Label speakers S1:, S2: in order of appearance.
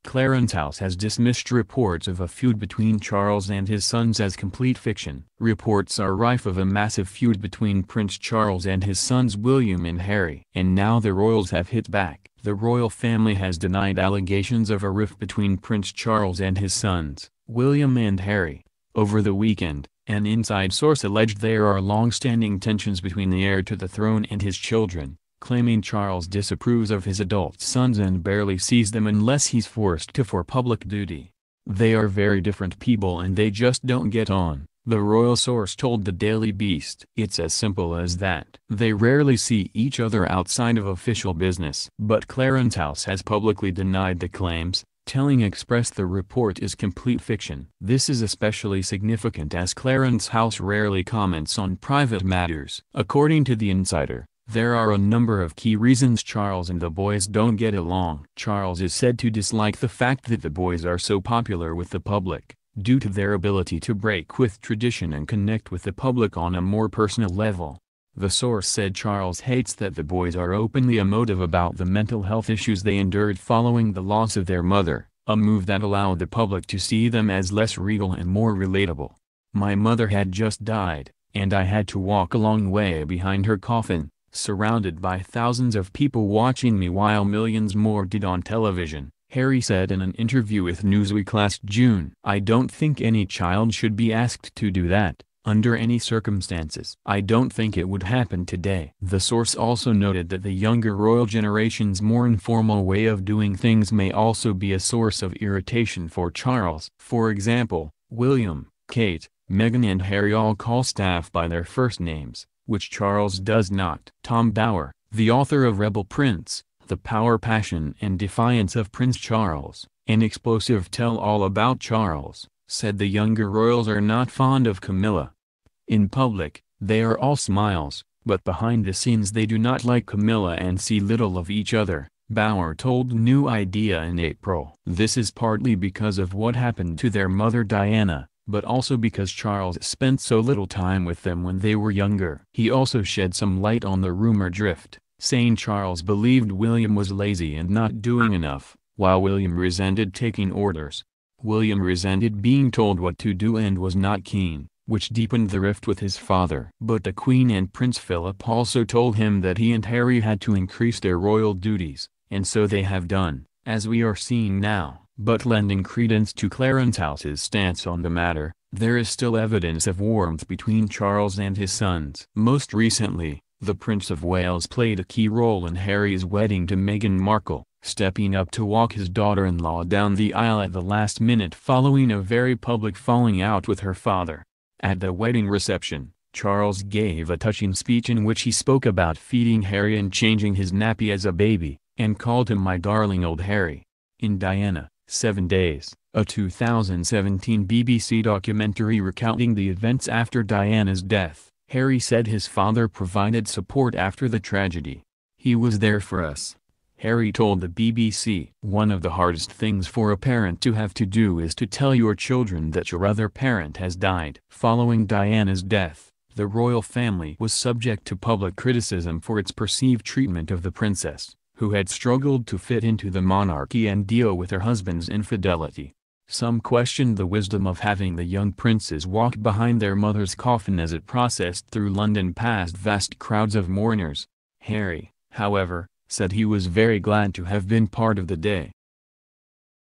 S1: Clarence House has dismissed reports of a feud between Charles and his sons as complete fiction. Reports are rife of a massive feud between Prince Charles and his sons William and Harry. And now the royals have hit back. The royal family has denied allegations of a rift between Prince Charles and his sons, William and Harry. Over the weekend, an inside source alleged there are long-standing tensions between the heir to the throne and his children, claiming Charles disapproves of his adult sons and barely sees them unless he's forced to for public duty. They are very different people and they just don't get on, the royal source told the Daily Beast. It's as simple as that. They rarely see each other outside of official business. But Clarence House has publicly denied the claims, telling Express the report is complete fiction. This is especially significant as Clarence House rarely comments on private matters. According to the insider, there are a number of key reasons Charles and the boys don't get along. Charles is said to dislike the fact that the boys are so popular with the public, due to their ability to break with tradition and connect with the public on a more personal level. The source said Charles hates that the boys are openly emotive about the mental health issues they endured following the loss of their mother, a move that allowed the public to see them as less regal and more relatable. "My mother had just died, and I had to walk a long way behind her coffin, surrounded by thousands of people watching me while millions more did on television," Harry said in an interview with Newsweek last June. "I don't think any child should be asked to do that, under any circumstances. I don't think it would happen today." The source also noted that the younger royal generation's more informal way of doing things may also be a source of irritation for Charles. For example, William, Kate, Meghan and Harry all call staff by their first names, which Charles does not. Tom Bower, the author of Rebel Prince, The Power, Passion and Defiance of Prince Charles, an explosive tell-all about Charles, said the younger royals are not fond of Camilla. In public, they are all smiles, but behind the scenes they do not like Camilla and see little of each other, Bower told New Idea in April. This is partly because of what happened to their mother Diana, but also because Charles spent so little time with them when they were younger. He also shed some light on the rumor drift, saying Charles believed William was lazy and not doing enough, while William resented taking orders. William resented being told what to do and was not keen, which deepened the rift with his father. But the Queen and Prince Philip also told him that he and Harry had to increase their royal duties, and so they have done, as we are seeing now. But lending credence to Clarence House's stance on the matter, there is still evidence of warmth between Charles and his sons. Most recently, the Prince of Wales played a key role in Harry's wedding to Meghan Markle, stepping up to walk his daughter-in-law down the aisle at the last minute following a very public falling out with her father. At the wedding reception, Charles gave a touching speech in which he spoke about feeding Harry and changing his nappy as a baby, and called him "my darling old Harry." In Diana, 7 Days, a 2017 BBC documentary recounting the events after Diana's death, Harry said his father provided support after the tragedy. "He was there for us," Harry told the BBC. "One of the hardest things for a parent to have to do is to tell your children that your other parent has died." Following Diana's death, the royal family was subject to public criticism for its perceived treatment of the princess, who had struggled to fit into the monarchy and deal with her husband's infidelity. Some questioned the wisdom of having the young princes walk behind their mother's coffin as it processed through London past vast crowds of mourners. Harry, however, said he was very glad to have been part of the day.